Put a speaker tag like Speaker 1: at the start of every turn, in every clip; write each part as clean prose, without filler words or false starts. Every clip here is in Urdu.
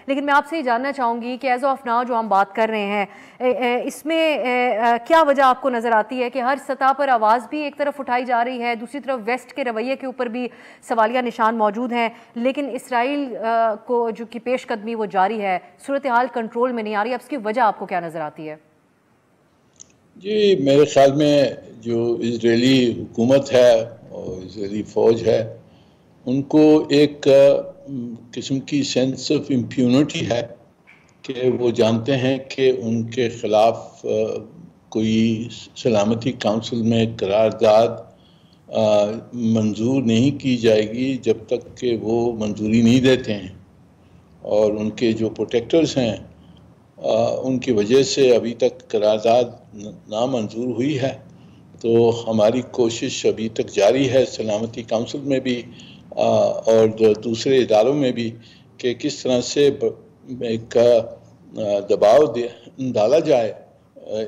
Speaker 1: لیکن میں آپ سے یہ جاننا چاہوں گی کہ ایز آف ناؤ جو ہم بات کر رہے ہیں اس میں کیا وجہ آپ کو نظر آتی ہے کہ ہر سطح پر آواز بھی ایک طرف اٹھائی جا رہی ہے، دوسری طرف ویسٹ کے رویے کے اوپر بھی سوالیہ نشان موجود ہیں، لیکن اسرائیل کو جو کی پیش قدمی وہ جاری ہے، صورتحال کنٹرول میں نہیں آ رہی؟ اب اس کی وجہ آپ کو کیا نظر آتی ہے؟
Speaker 2: جی میرے خیال میں جو اسرائیلی حکومت ہے اور اسرائیلی فوج ہے ان کو ایک قسم کی سینس آف امپیونٹی ہے کہ وہ جانتے ہیں کہ ان کے خلاف کوئی سلامتی کونسل میں قرارداد منظور نہیں کی جائے گی جب تک کہ وہ منظوری نہیں دیتے ہیں، اور ان کے جو پروٹیکٹرز ہیں ان کی وجہ سے ابھی تک قرارداد نامنظور ہوئی ہے۔ تو ہماری کوشش ابھی تک جاری ہے سلامتی کونسل میں بھی اور دوسرے اداروں میں بھی کہ کس طرح سے ایک دباؤ ڈالا جائے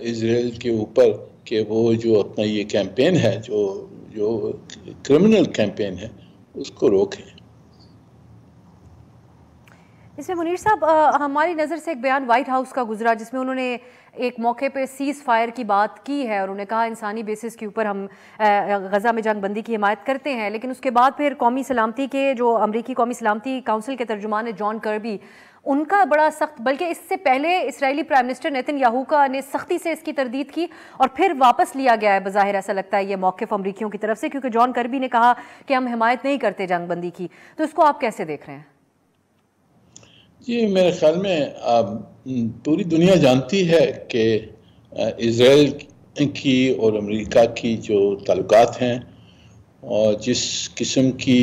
Speaker 2: اسرائیل کے اوپر کہ وہ جو اپنا یہ کیمپین ہے جو کرمنل کیمپین ہے اس کو روکیں۔
Speaker 1: اس میں منیر صاحب ہماری نظر سے ایک بیان وائٹ ہاؤس کا گزرا جس میں انہوں نے ایک موقع پہ سیز فائر کی بات کی ہے اور انہوں نے کہا انسانی بیسس کے اوپر ہم غزہ میں جنگ بندی کی حمایت کرتے ہیں، لیکن اس کے بعد پھر قومی سلامتی کے جو امریکی قومی سلامتی کونسل کے ترجمان جان کربی ان کا بڑا سخت، بلکہ اس سے پہلے اسرائیلی پرائم منسٹر نیتن یاہو نے سختی سے اس کی تردید کی اور پھر واپس لیا گیا ہے بظاہر ایسا لگتا ہے یہ موقف امریکیوں کی طرف سے، کیونکہ جان کربی نے کہا کہ ہم حمایت نہیں کرتے جنگ بندی کی۔ تو اس کو آپ کیسے دیکھ رہے ہیں؟
Speaker 2: جی میرے خیال میں پوری دنیا جانتی ہے کہ اسرائیل کی اور امریکہ کی جو تعلقات ہیں اور جس قسم کی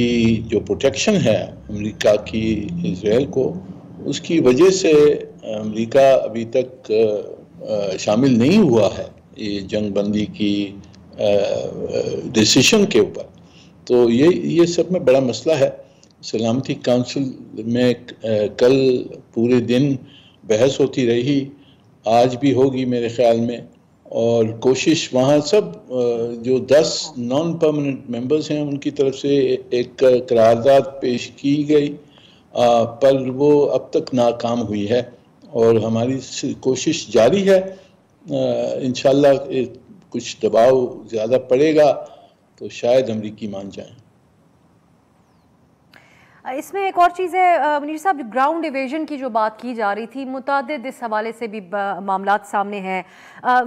Speaker 2: جو پروٹیکشن ہے امریکہ کی اسرائیل کو، اس کی وجہ سے امریکہ ابھی تک شامل نہیں ہوا ہے یہ جنگ بندی کی ڈیسیشن کے اوپر۔ تو یہ سب میں بڑا مسئلہ ہے۔ سلامتی کونسل میں کل پورے دن بحث ہوتی رہی، آج بھی ہوگی میرے خیال میں، اور کوشش وہاں سب جو 10 نان پرماننٹ ممبرز ہیں ان کی طرف سے ایک قرارداد پیش کی گئی، پر وہ اب تک ناکام ہوئی ہے، اور ہماری کوشش جاری ہے۔ انشاءاللہ کچھ دباؤ زیادہ پڑے گا تو شاید امریکی مان جائیں۔
Speaker 1: اس میں ایک اور چیز ہے منیر صاحب، گراؤنڈ ایویژن کی جو بات کی جا رہی تھی، متعدد اس حوالے سے بھی معاملات سامنے ہیں۔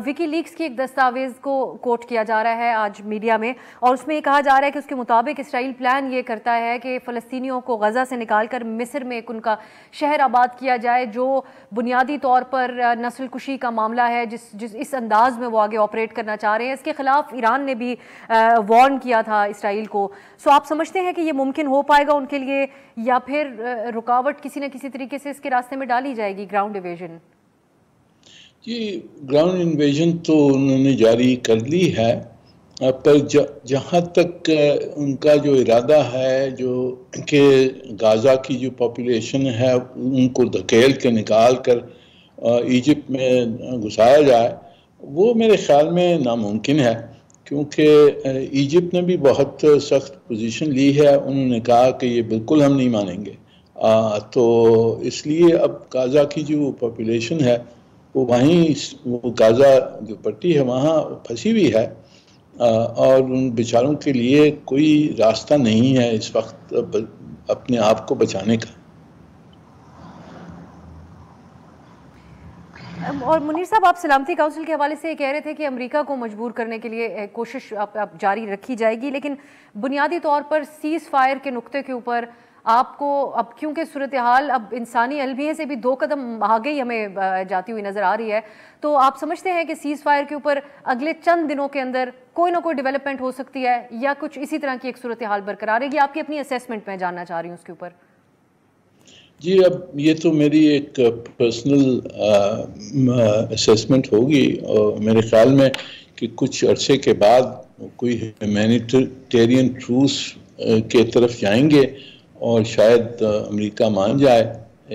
Speaker 1: وکی لیکس کی ایک دستاویز کو کوٹ کیا جا رہا ہے آج میڈیا میں، اور اس میں یہ کہا جا رہا ہے کہ اس کے مطابق اسرائیل پلان یہ کرتا ہے کہ فلسطینیوں کو غزہ سے نکال کر مصر میں ایک ان کا شہر آباد کیا جائے، جو بنیادی طور پر نسل کشی کا معاملہ ہے، جس اس انداز میں وہ آگے آپریٹ کرنا چاہ رہے ہیں۔ اس کے خلاف ایران نے بھی وارن کیا تھا اسرائیل کو۔ سو آپ سمجھتے ہیں کہ یہ ممکن ہو پائے گا ان کے لیے، یا پھر رکاوٹ کسی نہ کسی طریقے سے اس کے راستے میں ڈالی جائے گی گراؤنڈ ایویژن؟
Speaker 2: جی گراؤنڈ انویژن تو انہوں نے جاری کر لی ہے، پر جہاں تک ان کا جو ارادہ ہے جو کہ غزہ کی جو پاپولیشن ہے ان کو دھکیل کے نکال کر ایجپٹ میں گھسایا جائے، وہ میرے خیال میں ناممکن ہے، کیونکہ ایجپٹ نے بھی بہت سخت پوزیشن لی ہے۔ انہوں نے کہا کہ یہ بالکل ہم نہیں مانیں گے، تو اس لیے اب غزہ کی جو پاپولیشن ہے وہ وہ غزہ جو پٹی ہے وہاں پھنسی ہوئی ہے، اور ان بیچاروں کے لیے کوئی راستہ نہیں ہے اس وقت اپنے آپ کو بچانے کا۔
Speaker 1: اور منیر صاحب آپ سلامتی کونسل کے حوالے سے یہ کہہ رہے تھے کہ امریکہ کو مجبور کرنے کے لیے کوشش اب جاری رکھی جائے گی، لیکن بنیادی طور پر سیز فائر کے نقطے کے اوپر آپ کو اب کیونکہ صورتحال اب انسانی المیے سے بھی 2 قدم آگے ہی ہمیں جاتی ہوئی نظر آ رہی ہے، تو آپ سمجھتے ہیں کہ سیز فائر کے اوپر اگلے چند دنوں کے اندر کوئی نہ کوئی ڈیولپمنٹ ہو سکتی ہے، یا کچھ اسی طرح کی ایک صورتحال برقرار رہے گی؟ آپ کی اپنی اسیسمنٹ میں جاننا چاہ رہی ہوں اس کے اوپر۔
Speaker 2: جی اب یہ تو میری ایک پرسنل اسیسمنٹ ہوگی، اور میرے خیال میں کہ کچھ عرصے کے بعد کوئی ہیومینیٹیرین ٹروس کے طرف جائیں گے، اور شاید امریکہ مان جائے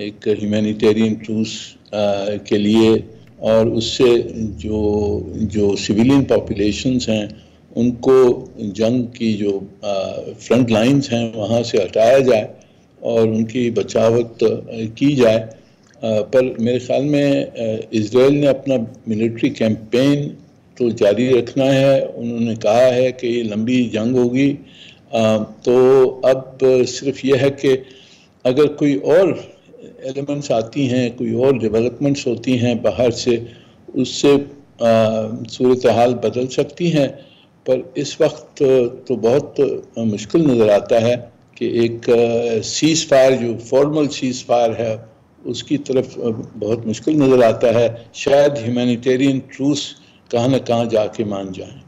Speaker 2: ایک ہیومینیٹیرین ٹروس کے لیے، اور اس سے جو سویلین پاپولیشنز ہیں ان کو جنگ کی جو فرنٹ لائنز ہیں وہاں سے ہٹایا جائے اور ان کی بچاوت کی جائے۔ پر میرے خیال میں اسرائیل نے اپنا ملٹری کیمپین تو جاری رکھنا ہے. انہوں نے کہا ہے کہ یہ لمبی جنگ ہوگی، تو اب صرف یہ ہے کہ اگر کوئی اور ایلیمنٹس آتی ہیں، کوئی اور ڈیولپمنٹس ہوتی ہیں باہر سے، اس سے صورتحال بدل سکتی ہیں. پر اس وقت تو بہت مشکل نظر آتا ہے کہ ایک سیز فائر جو فارمل سیز فائر ہے اس کی طرف بہت مشکل نظر آتا ہے. شاید ہیومینیٹیرین ٹروس کہاں نہ کہاں جا کے مان جائیں.